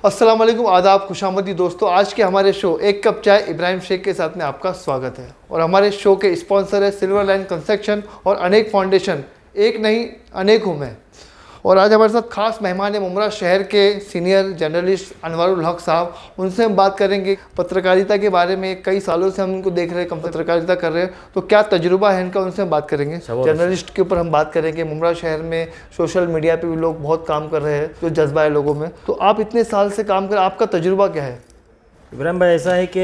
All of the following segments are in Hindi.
अस्सलाम वालेकुम, आदाब, खुशामदी दोस्तों। आज के हमारे शो एक कप चाय इब्राहिम शेख के साथ में आपका स्वागत है। और हमारे शो के स्पॉन्सर है सिल्वर लाइन कंस्ट्रक्शन और अनेक फाउंडेशन, एक नहीं अनेकों में। और आज हमारे साथ खास मेहमान है मुमरा शहर के सीनियर जर्नलिस्ट अनवरुल हक साहब। उनसे हम बात करेंगे पत्रकारिता के बारे में। कई सालों से हम इनको देख रहे हैं, कम पत्रकारिता कर रहे हैं, तो क्या तजुर्बा है इनका, उनसे हम बात करेंगे। जर्नलिस्ट के ऊपर हम बात करेंगे। मुमरा शहर में सोशल मीडिया पे भी लोग बहुत काम कर रहे हैं, जो जज्बा है लोगों में। तो आप इतने साल से काम कर, आपका तजुर्बा क्या है? इब्राहिम भाई, ऐसा है कि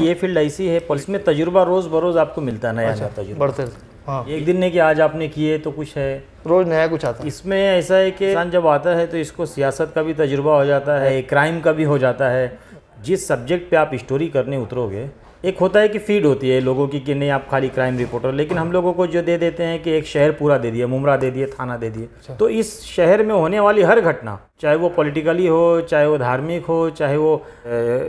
ये फील्ड ऐसी है, पुलिस में तजुर्बा रोज़ बरोज़ आपको मिलता है, नया तजुर्बा बढ़ते। हाँ, एक दिन नहीं कि आज आपने किए तो कुछ है, रोज नया कुछ आता है। इसमें ऐसा है कि इंसान जब आता है तो इसको सियासत का भी तजुर्बा हो जाता है, क्राइम का भी हो जाता है। जिस सब्जेक्ट पे आप स्टोरी करने उतरोगे, एक होता है कि फीड होती है लोगों की कि नहीं आप खाली क्राइम रिपोर्टर, लेकिन हम लोगों को जो दे देते हैं कि एक शहर पूरा दे दिया, मुमरा दे दिए, थाना दे दिए। तो इस शहर में होने वाली हर घटना, चाहे वो पॉलिटिकली हो, चाहे वो धार्मिक हो, चाहे वो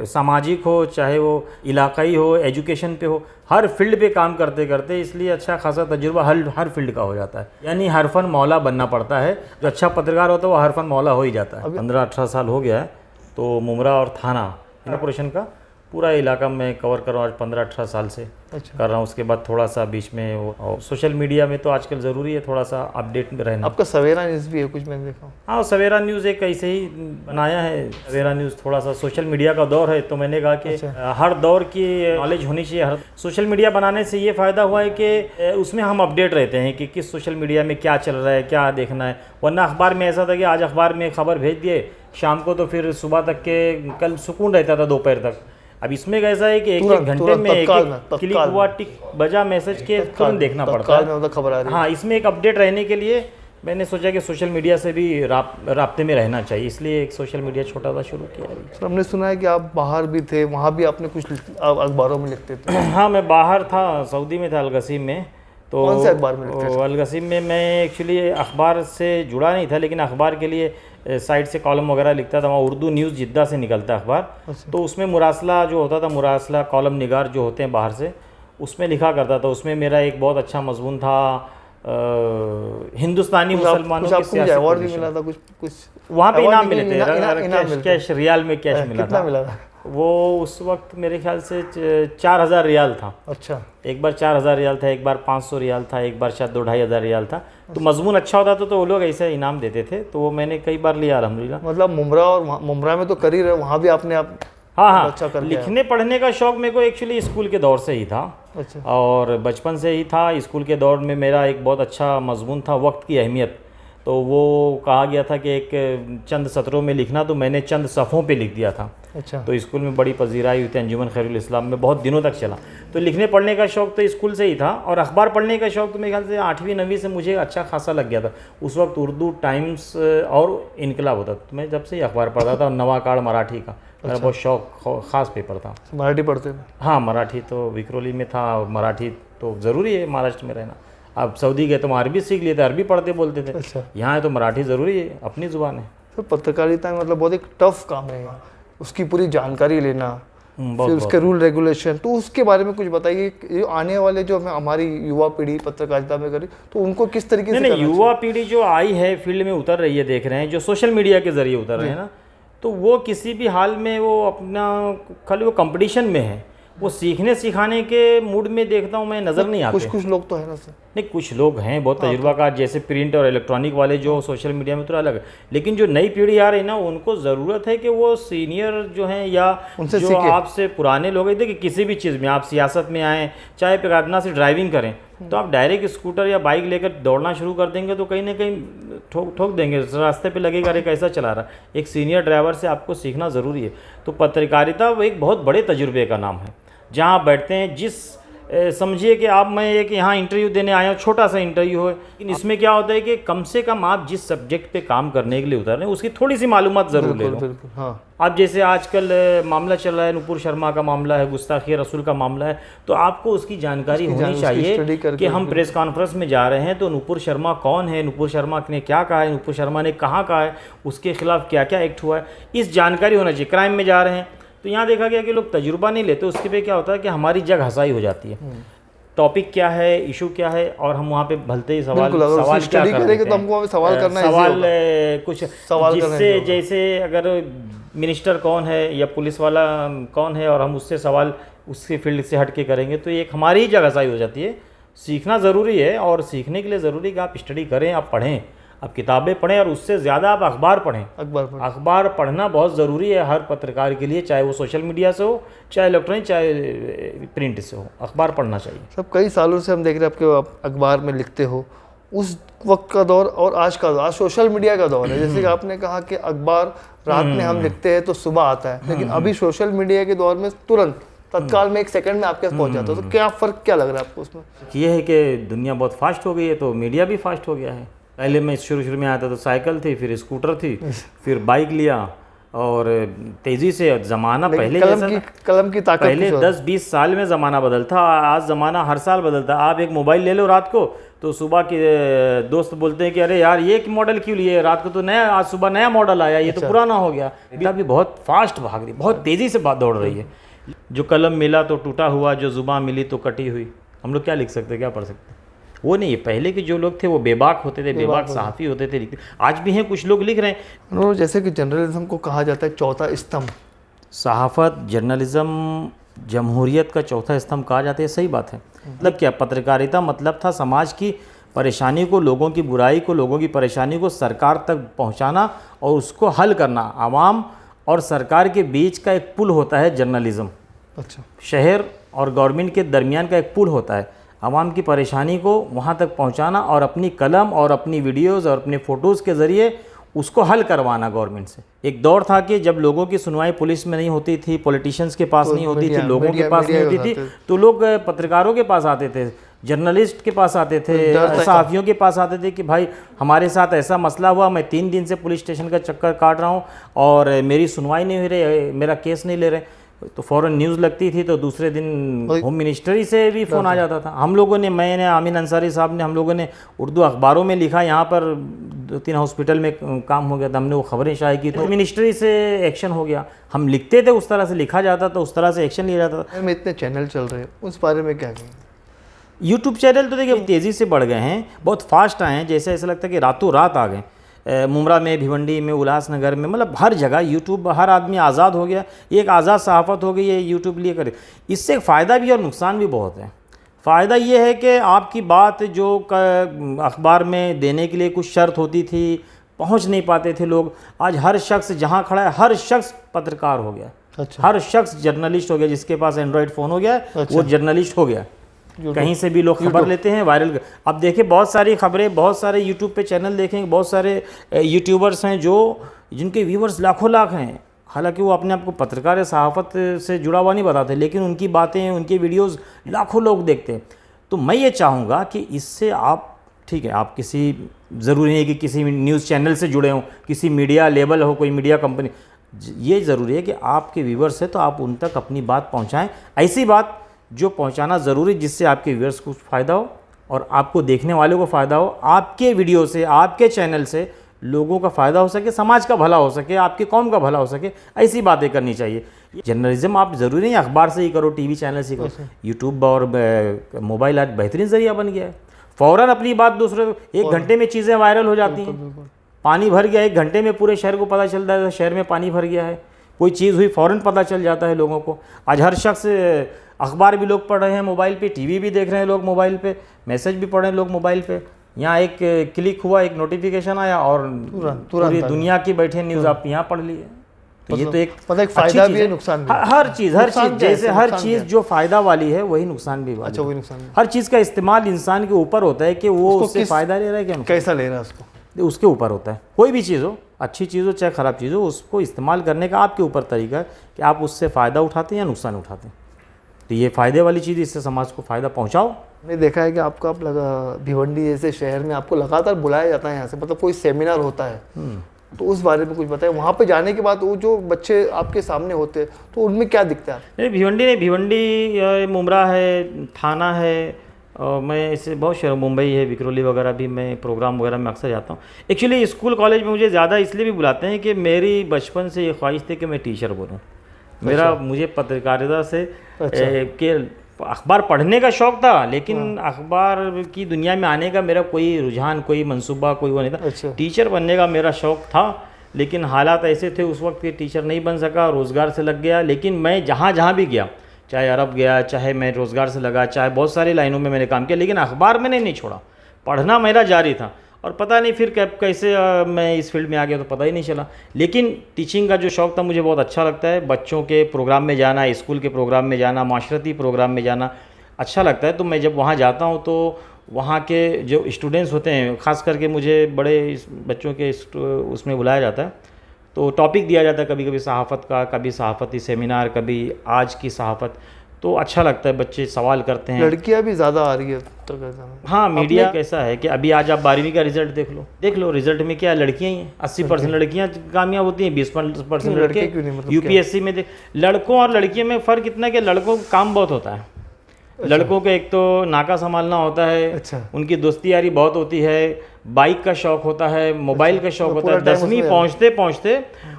सामाजिक हो, चाहे वो इलाकाई हो, एजुकेशन पे हो, हर फील्ड पे काम करते करते इसलिए अच्छा खासा तजुर्बा हर फील्ड का हो जाता है। यानी हर फन मौला बनना पड़ता है। जो अच्छा पत्रकार होता है वो हर फन मौला हो ही जाता है। 15-18 साल हो गया है, तो मुमरा और थाना कॉर्पोरेशन का पूरा इलाका में कवर कर रहा हूँ आज 15-18 साल से। अच्छा। कर रहा हूँ। उसके बाद थोड़ा सा बीच में वो सोशल मीडिया में तो आजकल ज़रूरी है थोड़ा सा अपडेट में रहना। आपका सवेरा न्यूज़ भी है कुछ, मैंने देखा। हाँ, सवेरा न्यूज़ एक ऐसे ही बनाया है। सवेरा न्यूज़ थोड़ा सा सोशल मीडिया का दौर है, तो मैंने कहा कि हर दौर की नॉलेज होनी चाहिए। हर सोशल मीडिया बनाने से ये फ़ायदा हुआ है कि उसमें हम अपडेट रहते हैं कि किस सोशल मीडिया में क्या चल रहा है, क्या देखना है। वरना अखबार में ऐसा था कि आज अखबार में खबर भेज दिए, शाम को तो फिर सुबह तक के कल सुकून रहता था दोपहर तक। अब इसमें कैसा है कि एक घंटे में एक क्लिक हुआ, टिक बजा, मैसेज के तुरंत देखना पड़ता है, खबर आ रही है। हाँ, इसमें एक अपडेट रहने के लिए मैंने सोचा कि सोशल मीडिया से भी राब्ते में रहना चाहिए, इसलिए एक सोशल मीडिया छोटा सा शुरू किया है। सर, हमने सुना है कि आप बाहर भी थे, वहाँ भी आपने कुछ अखबारों में लिखते थे। हाँ, मैं बाहर था, सऊदी में था, अलगसीम में। तो कौन से अखबार में लिखते थे? अलगसीम में मैं एक्चुअली अखबार से जुड़ा नहीं था, लेकिन अखबार के लिए साइड से कॉलम वगैरह लिखता था। वहाँ उर्दू न्यूज़ जिद्दा से निकलता अखबार, तो उसमें मुरासला जो होता था, मुरासला कॉलम निगार जो होते हैं बाहर से, उसमें लिखा करता था। उसमें मेरा एक बहुत अच्छा मजमून था हिंदुस्तानी मुसलमानों की सियासी अवार्ड भी मिला था कुछ वहाँ पे इनाम मिले थे, कैश रियाल में कैश मिला था। मिला था वो उस वक्त मेरे ख्याल से 4000 रियाल था। अच्छा। एक बार 4000 रियाल था, एक बार 500 रियाल था, एक बार शायद 2-2.5 रियाल था। तो मजमून अच्छा होता था तो वो लोग ऐसे इनाम देते थे, तो वो मैंने कई बार लिया अल्हम्दुलिल्लाह। मतलब मुमरा में तो कर ही रहे, वहाँ भी आपने हाँ, अच्छा लिखने पढ़ने का शौक़ मेरे को एक्चुअली स्कूल के दौर से ही था। अच्छा। और बचपन से ही था। स्कूल के दौर में मेरा एक बहुत अच्छा मजमून था वक्त की अहमियत। तो वो कहा गया था कि एक चंद सत्रों में लिखना, तो मैंने चंद सफ़ों पे लिख दिया था। अच्छा। तो स्कूल में बड़ी पजीराई हुई थी, अंजुमन खैरुल इस्लाम में बहुत दिनों तक चला। तो लिखने पढ़ने का शौक़ तो स्कूल से ही था, और अखबार पढ़ने का शौक़ तो मेरे ख्याल से 8वीं-9वीं से मुझे अच्छा खासा लग गया था। उस वक्त उर्दू टाइम्स और इनकलाब होता था, तो मैं जब से ही अखबार पढ़ता था। और नवाकाड़ मराठी का मेरा बहुत शौक़, ख़ास पेपर था। मराठी पढ़ते थे? हाँ, मराठी तो विक्रोली में था, और मराठी तो ज़रूरी है महाराष्ट्र में रहना। अब सऊदी गए तो हम अरबी सीख लिए थे, अरबी पढ़ते बोलते थे। अच्छा। यहाँ है तो मराठी ज़रूरी है, अपनी ज़ुबान है। तो पत्रकारिता में मतलब बहुत एक टफ काम है, उसकी पूरी जानकारी लेना, फिर उसके रूल रेगुलेशन। तो उसके बारे में कुछ बताइए, ये आने वाले जो हमारी युवा पीढ़ी पत्रकारिता में करी, तो उनको किस तरीके से नहीं, युवा पीढ़ी जो आई है फील्ड में उतर रही है, देख रहे हैं जो सोशल मीडिया के ज़रिए उतर रहे हैं ना, तो वो किसी भी हाल में वो अपना खाली वो कंपटीशन में है, वो सीखने सिखाने के मूड में देखता हूँ मैं नज़र नहीं आते। कुछ लोग तो है ना सर। नहीं, कुछ लोग हैं बहुत तजुर्बाकार, जैसे प्रिंट और इलेक्ट्रॉनिक वाले जो सोशल मीडिया में तो अलग है। लेकिन जो नई पीढ़ी आ रही है ना, उनको ज़रूरत है कि वो सीनियर जो हैं या जो आपसे पुराने लोग हैं, देखिए किसी भी चीज़ में आप सियासत में आएँ, चाहे पैगादना से ड्राइविंग करें, तो आप डायरेक्ट स्कूटर या बाइक लेकर दौड़ना शुरू कर देंगे तो कहीं ना कहीं ठोक देंगे, रास्ते पे लगेगा अरे कैसा चला रहा। एक सीनियर ड्राइवर से आपको सीखना ज़रूरी है। तो पत्रकारिता वो एक बहुत बड़े तजुर्बे का नाम है, जहाँ आप बैठते हैं, जिस समझिए कि आप मैं एक यहाँ इंटरव्यू देने आया हूँ, छोटा सा इंटरव्यू है, लेकिन इसमें क्या होता है कि कम से कम आप जिस सब्जेक्ट पे काम करने के लिए उतर रहे हैं उसकी थोड़ी सी मालूमात ज़रूर ले लो। हाँ। आप जैसे आजकल मामला चल रहा है, नुपुर शर्मा का मामला है, गुस्ताखी रसूल का मामला है, तो आपको उसकी जानकारी होनी चाहिए कि हम प्रेस कॉन्फ्रेंस में जा रहे हैं तो नुपुर शर्मा कौन है, नुपुर शर्मा ने क्या कहा है, नुपुर शर्मा ने कहाँ कहा है, उसके खिलाफ क्या क्या एक्ट हुआ है, इस जानकारी होना चाहिए। क्राइम में जा रहे हैं तो यहाँ देखा गया कि लोग तजुर्बा नहीं लेते, उसके पे क्या होता है कि हमारी जग हसाई हो जाती है। टॉपिक क्या है, इशू क्या है, और हम वहाँ पे भलते ही सवाल क्या करेंगे तो हमको सवाल करना सवाल कुछ जिससे जैसे अगर मिनिस्टर कौन है या पुलिस वाला कौन है और हम उससे सवाल उसके फील्ड से हट के करेंगे तो ये एक हमारी ही जगहसाई हो जाती है। सीखना ज़रूरी है और सीखने के लिए ज़रूरी है कि आप स्टडी करें, आप पढ़ें, आप किताबें पढ़ें और उससे ज़्यादा आप अखबार पढ़ें। अखबार पढ़ना बहुत ज़रूरी है हर पत्रकार के लिए, चाहे वो सोशल मीडिया से हो, चाहे इलेक्ट्रॉनिक, चाहे प्रिंट से हो, अखबार पढ़ना चाहिए। सब कई सालों से हम देख रहे हैं आपके आप अखबार में लिखते हो, उस वक्त का दौर और आज का दौर, आज सोशल मीडिया का दौर है। जैसे कि आपने कहा कि अखबार रात में हम लिखते हैं तो सुबह आता है, लेकिन अभी सोशल मीडिया के दौर में तुरंत तत्काल में 1 सेकंड में आपके पास पहुंच जाता है। तो क्या फ़र्क क्या लग रहा है आपको उसमें? ये है कि दुनिया बहुत फास्ट हो गई है तो मीडिया भी फास्ट हो गया है। पहले मैं शुरू में आया था तो साइकिल थी, फिर स्कूटर थी, फिर बाइक लिया और तेज़ी से ज़माना पहले कलम की ताकत, पहले 10-20 साल में ज़माना बदलता, आज ज़माना हर साल बदलता। आप एक मोबाइल ले लो रात को तो सुबह के दोस्त बोलते हैं कि अरे यार ये मॉडल क्यों लिए, रात को तो नया, आज सुबह नया मॉडल आया, ये तो पुराना हो गया। मीडिया भी बहुत फास्ट भाग रही, बहुत तेज़ी से दौड़ रही है। जो कलम मिला तो टूटा हुआ, जो ज़ुबान मिली तो कटी हुई। हम लोग क्या लिख सकते, क्या पढ़ सकते? वो नहीं है। पहले के जो लोग थे वो बेबाक होते थे, बेबाक सहाफ़ी होते थे, लिखते। आज भी हैं कुछ लोग लिख रहे हैं। जैसे कि जर्नलिज्म को कहा जाता है चौथा स्तंभ, सहाफ़त, जर्नलिज्म जमहूरियत का चौथा स्तंभ कहा जाता है। सही बात है। मतलब क्या, पत्रकारिता मतलब था समाज की परेशानी को, लोगों की बुराई को, लोगों की परेशानी को सरकार तक पहुंचाना और उसको हल करना। आवाम और सरकार के बीच का एक पुल होता है जर्नलिज्म। अच्छा। शहर और गवर्नमेंट के दरमियान का एक पुल होता है। आवाम की परेशानी को वहाँ तक पहुँचाना और अपनी कलम और अपनी वीडियोज़ और अपने फ़ोटोज़ के ज़रिए उसको हल करवाना गवर्नमेंट से। एक दौर था कि जब लोगों की सुनवाई पुलिस में नहीं होती थी, पॉलिटिशियंस के पास नहीं होती थी, लोगों के पास नहीं होती थी, तो लोग पत्रकारों के पास आते थे, जर्नलिस्ट के पास आते थे, सहाफ़ियों के पास आते थे कि भाई हमारे साथ ऐसा मसला हुआ, मैं 3 दिन से पुलिस स्टेशन का चक्कर काट रहा हूँ और मेरी सुनवाई नहीं हो रही, मेरा केस नहीं ले रहे। तो फ़ौरन न्यूज़ लगती थी तो दूसरे दिन होम मिनिस्ट्री से भी फ़ोन आ जाता था। हम लोगों ने, मैंने, आमीन अंसारी साहब ने, हम लोगों ने उर्दू अखबारों में लिखा, यहाँ पर 2-3 हॉस्पिटल में काम हो गया था, हमने वो खबरें शाये की तो मिनिस्ट्री से एक्शन हो गया। हम लिखते थे, उस तरह से लिखा जाता था, उस तरह से एक्शन लिया जाता था। में इतने चैनल चल रहे हैं, उस बारे में क्या कहेंगे? यूट्यूब चैनल तो देखिए तेज़ी से बढ़ गए हैं, बहुत फास्ट आए हैं, जैसे ऐसा लगता है कि रातों रात आ गए। मुमरा में, भिवंडी में, उल्लासनगर में, मतलब हर जगह यूट्यूब, हर आदमी आज़ाद हो गया। एक आज़ाद सहाफ़त हो गई है यूट्यूब लिए करे। इससे फ़ायदा भी और नुकसान भी बहुत है। फ़ायदा ये है कि आपकी बात जो अखबार में देने के लिए कुछ शर्त होती थी, पहुंच नहीं पाते थे लोग, आज हर शख्स जहां खड़ा है, हर शख्स पत्रकार हो गया। अच्छा। हर शख्स जर्नलिस्ट हो गया। जिसके पास एंड्रॉयड फ़ोन हो गया अच्छा। वो जर्नलिस्ट हो गया। कहीं से भी लोग खबर लेते हैं, वायरल। अब देखिए बहुत सारी खबरें, बहुत सारे यूट्यूब पे चैनल देखेंगे, बहुत सारे यूट्यूबर्स हैं जिनके व्यूवर्स लाखों लाख हैं। हालांकि वो अपने आप को पत्रकार या सहाफ़त से जुड़ा हुआ नहीं बताते, लेकिन उनकी बातें, उनके वीडियोस लाखों लोग देखते हैं। तो मैं ये चाहूँगा कि इससे आप, ठीक है, आप किसी, ज़रूरी नहीं कि किसी न्यूज़ चैनल से जुड़े हों, किसी मीडिया लेबल हो, कोई मीडिया कंपनी, ये ज़रूरी है कि आपके व्यूवर्स है तो आप उन तक अपनी बात पहुँचाएँ। ऐसी बात जो पहुंचाना ज़रूरी, जिससे आपके व्यूअर्स को फ़ायदा हो और आपको देखने वालों को फ़ायदा हो, आपके वीडियो से, आपके चैनल से लोगों का फ़ायदा हो सके, समाज का भला हो सके, आपकी कौम का भला हो सके, ऐसी बातें करनी चाहिए। जर्नलिज्म आप ज़रूरी नहीं अखबार से ही करो, टीवी चैनल से ही करो। यूट्यूब और मोबाइल आज बेहतरीन ज़रिया बन गया है। फ़ौरन अपनी बात दूसरे, 1 घंटे में चीज़ें वायरल हो जाती हैं। पानी भर गया, 1 घंटे में पूरे शहर को पता चलता है शहर में पानी भर गया है। कोई चीज़ हुई फ़ौरन पता चल जाता है लोगों को। आज हर शख्स, अखबार भी लोग पढ़ रहे हैं मोबाइल पे, टीवी भी देख रहे हैं लोग मोबाइल पे, मैसेज भी पढ़ रहे हैं लोग मोबाइल पे। यहाँ एक क्लिक हुआ, एक नोटिफिकेशन आया और पूरी दुनिया की बैठे न्यूज़ आप यहाँ पढ़ लिए। तो ये तो एक फ़ायदा भी है, नुकसान भी। हर चीज़ जैसे हर चीज़ जो फ़ायदा वाली है वही नुकसान भी वाली। अच्छा, वही नुकसान। हर चीज़ का इस्तेमाल इंसान के ऊपर होता है कि वो उससे फ़ायदा ले रहा है, क्या कैसा ले रहा है उसको, उसके ऊपर होता है। कोई भी चीज़ हो, अच्छी चीज़ हो चाहे ख़राब चीज़ हो, उसको इस्तेमाल करने का आपके ऊपर तरीका है कि आप उससे फ़ायदा उठाते हैं या नुकसान उठाते हैं। तो ये फ़ायदे वाली चीज़, इससे समाज को फ़ायदा पहुंचाओ। मैंने देखा है कि आपको, आप भिवंडी जैसे शहर में आपको लगातार बुलाया जाता है यहाँ से, मतलब कोई सेमिनार होता है, तो उस बारे में कुछ बताएं। वहाँ पे जाने के बाद वो जो बच्चे आपके सामने होते हैं तो उनमें क्या दिखता है? नहीं, भिवंडी मुमरा है, थाना है, और मैं इससे बहुत शहर, मुंबई है, विक्रोली वगैरह भी मैं प्रोग्राम वगैरह में अक्सर जाता हूँ। एक्चुअली स्कूल कॉलेज में मुझे ज़्यादा इसलिए भी बुलाते हैं कि मेरी बचपन से ये ख्वाहिश थी कि मैं टीचर बनूँ। मेरा, मुझे पत्रकारिता से के अखबार पढ़ने का शौक़ था, लेकिन अखबार की दुनिया में आने का मेरा कोई रुझान, कोई मंसूबा, कोई वो नहीं था। टीचर बनने का मेरा शौक़ था। लेकिन हालात ऐसे थे उस वक्त कि टीचर नहीं बन सका, रोज़गार से लग गया। लेकिन मैं जहाँ जहाँ भी गया, चाहे अरब गया, चाहे मैं रोज़गार से लगा, चाहे बहुत सारी लाइनों में मैंने काम किया, लेकिन अखबार मैंने नहीं छोड़ा, पढ़ना मेरा जारी था। और पता नहीं फिर कैसे मैं इस फील्ड में आ गया तो पता ही नहीं चला। लेकिन टीचिंग का जो शौक़ था मुझे बहुत अच्छा लगता है। बच्चों के प्रोग्राम में जाना, स्कूल के प्रोग्राम में जाना, माशरती प्रोग्राम में जाना अच्छा लगता है। तो मैं जब वहाँ जाता हूँ तो वहाँ के जो स्टूडेंट्स होते हैं, ख़ास करके मुझे बड़े बच्चों के उसमें बुलाया जाता है, तो टॉपिक दिया जाता है, कभी कभी सहाफ़त का, कभी सहाफ़ती सेमिनार, कभी आज की सहाफ़त। तो अच्छा लगता है, बच्चे सवाल करते हैं। लड़कियां भी ज़्यादा आ रही है तो हाँ, मीडिया कैसा है कि अभी आज आप 12वीं का रिजल्ट देख लो, रिजल्ट में क्या लड़कियां ही हैं। 80% लड़कियां कामयाब होती हैं, 20% लड़के। यूपीएससी में लड़कों और लड़कियों में फ़र्क इतना कि लड़कों का काम बहुत होता है। लड़कों का एक तो नाका संभालना होता है, उनकी दोस्ती यारी बहुत होती है, बाइक का शौक़ होता है, मोबाइल का शौक़ होता है। 10वीं पहुँचते पहुँचते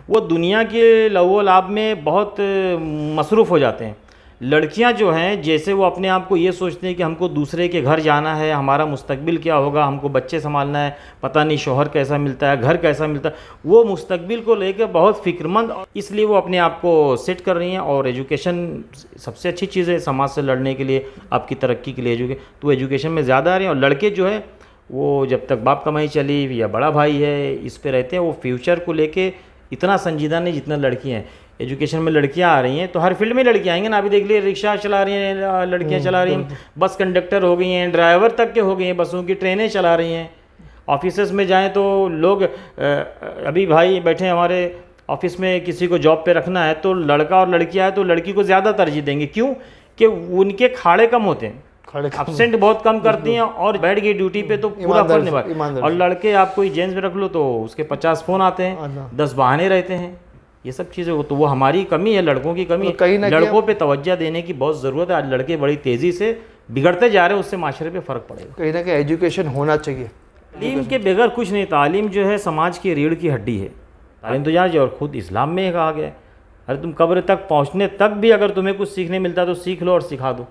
वो दुनिया के लहू लाभ में बहुत मसरूफ़ हो जाते हैं। लड़कियां जो हैं, जैसे वो अपने आप को ये सोचते हैं कि हमको दूसरे के घर जाना है, हमारा मुस्तकबिल क्या होगा, हमको बच्चे संभालना है, पता नहीं शौहर कैसा मिलता है, घर कैसा मिलता है, वो मुस्तकबिल को लेकर बहुत फ़िक्रमंद, इसलिए वो अपने आप को सेट कर रही हैं। और एजुकेशन सबसे अच्छी चीज़ है समाज से लड़ने के लिए, आपकी तरक्की के लिए। तो एजुकेशन में ज़्यादा आ रहे हैं। और लड़के जो है वो जब तक बाप कमाई चली या बड़ा भाई है, इस पे रहते हैं। वो फ्यूचर को लेके इतना संजीदा नहीं जितना लड़कियाँ हैं। एजुकेशन में लड़कियां आ रही हैं तो हर फील्ड में लड़कियां आएंगी ना। अभी देख लीजिए, रिक्शा चला रही हैं लड़कियां, चला रही हैं, बस कंडक्टर हो गई हैं, ड्राइवर तक के हो गई हैं, बसों की, ट्रेनें चला रही हैं। ऑफिसेस में जाएं तो लोग, अभी भाई बैठे हैं हमारे ऑफिस में, किसी को जॉब पे रखना है तो लड़का और लड़कियां है तो लड़की को ज़्यादा तरजीह देंगे। क्यों? कि उनके खाड़े कम होते हैं, एब्सेंट बहुत कम करती हैं, और बैठ गई ड्यूटी पे तो पूरा फल निभा। और लड़के आप कोई जेंट्स में रख लो तो उसके 50 फ़ोन आते हैं, 10 बहाने रहते हैं। ये सब चीज़ें हो तो वो हमारी कमी है, लड़कों की कमी है। लड़कों पे तवज्जो देने की बहुत ज़रूरत है। आज लड़के बड़ी तेज़ी से बिगड़ते जा रहे हैं, उससे माशरे पे फ़र्क पड़ेगा। कहीं ना कहीं एजुकेशन होना चाहिए। तालीम के बगैर कुछ नहीं। तालीम जो है समाज की रीढ़ की हड्डी है। तालीम तो जानिए, और ख़ुद इस्लाम में कहा गया है, अरे तुम कब्र तक पहुँचने तक भी अगर तुम्हें कुछ सीखने मिलता है तो सीख लो और सिखा दो।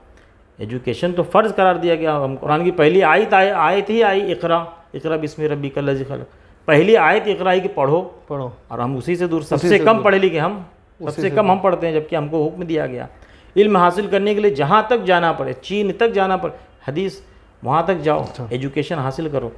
एजुकेशन तो फ़र्ज़ करार दिया गया। हम कुरान की पहली आयत ही आई, इक़रा बिस्मि रब्बिकल लज़ी ख़लक़। पहली आयत इक़रा की पढ़ो, और हम उसी से दूर, सबसे कम पढ़े लिखे हम, सबसे कम हम पढ़ते हैं, जबकि हमको हुक्म दिया गया इल्म हासिल करने के लिए जहाँ तक जाना पड़े, चीन तक जाना पड़े, हदीस वहाँ तक जाओ, एजुकेशन हासिल करो।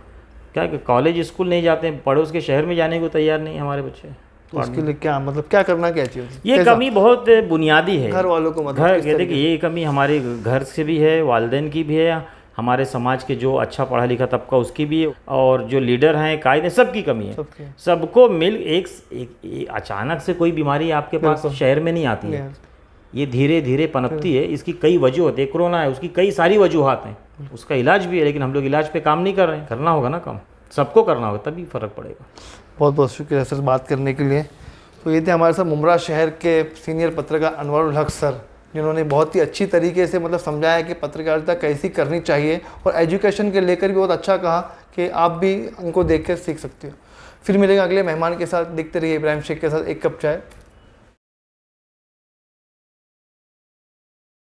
क्या कि कॉलेज स्कूल नहीं जाते हैं, पड़ोस के शहर में जाने को तैयार नहीं हमारे बच्चे। तो उसके लिए क्या मतलब क्या करना क्या चाहिए? ये कमी बहुत बुनियादी है। घर वालों को देखिए, ये कमी हमारे घर से भी है, वालिदैन की भी है, हमारे समाज के जो अच्छा पढ़ा लिखा तबका उसकी भी, और जो लीडर हैं, कायदे, सबकी कमी है। सबको मिल एक अचानक से कोई बीमारी आपके पास शहर में नहीं आती है, ये धीरे धीरे पनपती है। इसकी कई वजह होती है। कोरोना है, उसकी कई सारी वजूहात हैं, उसका इलाज भी है, लेकिन हम लोग इलाज पे काम नहीं कर रहे हैं। करना होगा ना काम, सबको करना होगा, तभी फ़र्क पड़ेगा। बहुत बहुत शुक्रिया सर बात करने के लिए। तो ये थे हमारे साथ मुमरा शहर के सीनियर पत्रकार अनवरुल हक सर, जिन्होंने बहुत ही अच्छी तरीके से मतलब समझाया कि पत्रकारिता कैसी करनी चाहिए, और एजुकेशन के लेकर भी बहुत अच्छा कहा कि आप भी उनको देख कर सीख सकते हो। फिर मिलेंगे अगले मेहमान के साथ। देखते रहिए इब्राहिम शेख के साथ एक कप चाय।